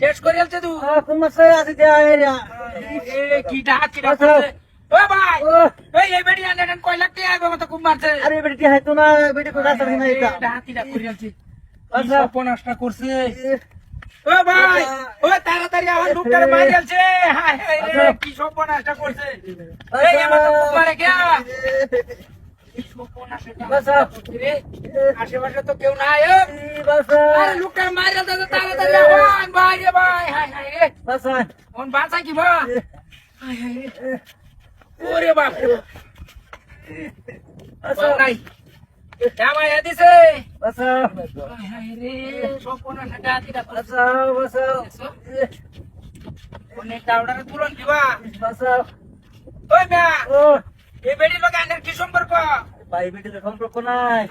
শেষ করে তুই এই বেড়ি আনেন কয় লাখ টাকা আইবো মতো খুব মারছে আরে বেটি হাইতো না বেটি কোথা থেকে না এটা হাতিটা করিয়াছি সর্বনাশটা করছে ও ভাই ও তাড়াতাড়ি আমার লোকটারে মারিয়াছে হায় হায় রে কি সর্বনাশটা করছে এই আমার তো খুব মারে কে কি সর্বনাশটা করছে রে আশেপাশে তো কেউ নাই আরে লোকটারে মারিয়াছে তাড়াতাড়ি আন ভাই রে ভাই হায় হায় রে বাসা কোন বাসা কি ভাই হায় হায় রে ওরে বাপ রে নাই জামাই দিছে বাসা হায় হায় রে সর্বনাশটা হাতিটা করছে বাসা বাসা অনেক টাউডারে তুলন দিবা বাসা ওই মিয়া ও এই বেড়ি লোক আনের কি সম্পর্ক ভাই বেটি তো সম্পর্ক নাই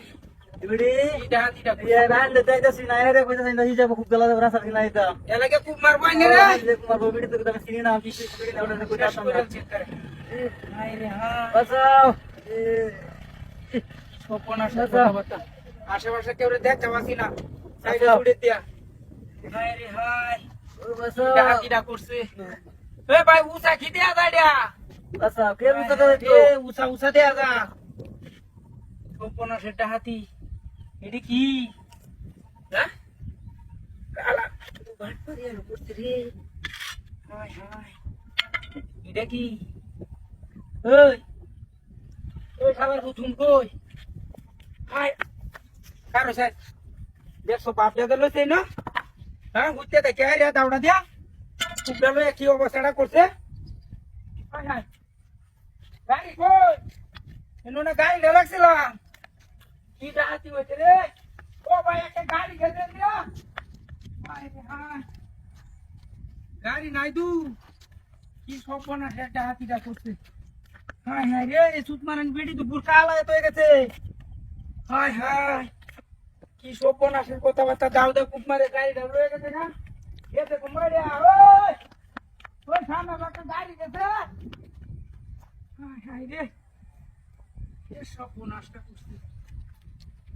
বেটি ইটা হাতিটা ইয়া রান্ডে যাইতাছি না রে কইতাছি না হিজাব খুব গলা দেব রাসার কিনা এটা এলাকে খুব মারবো আইনে রে কুমার বেটি তো আমি চিনি না কি বেটি ওটা কইতা আসলাম হায় রে হায় বাসাও সপনাশ কথাবার্তা আশেপাশে কেউ দেখতে পাচ্ছি না সাইডে উড়ে দিয়া হায় রে হায় ও বাসাও ইটা হাতিটা করছে এ ভাই উষা কি দেয়া দাঁড়িয়া বাসাও কে বুঝতে করে তো এ উষা উষা দেয়া যা সপনাশ এটা হাতি এটি কি হ্যাঁ কালা বাট পারিয়া করতে রে হায় হায় এটা কি ওই ওই খাবার প্রথম কই হায় কারো স্যার দেখছো বাপ দাদা লইছে না হ্যাঁ ঘুরতে দেখে রে দাউড়া দিয়া কুকড়া লয়ে কি অবস্থাটা করছে হায় হায় গাড়ি কই এনো না গাড়ি লাগছিলাম কি হাতি হইছে রে ও ভাই একটা গাড়ি খেতে দিয়া হায় রে হায় গাড়ি নাই দু কি সর্বনাশ একটা হাতিটা করছে হায় হায় রে সুত মারান বেড়ি তো বুড়কা আলাদা হয়ে গেছে হায় হায় কি সর্বনাশের কথাবার্তা দাও দে কুপ মারে গাড়িটা রয়ে গেছে না এতে কুমারিয়া ওই ওই সামনে একটা গাড়ি গেছে হায় হায় রে এ সর্বনাশটা করছে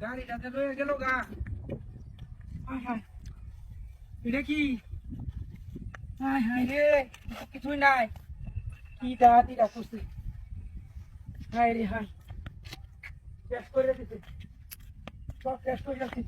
গাড়িটাতে রয়ে গেল গা হায় হায় এটা কি হায় হায় রে কিছুই নাই কি ডাহাতিটা করছে হায় রে হায় শেষ করে দিতে সব শেষ করে যাচ্ছি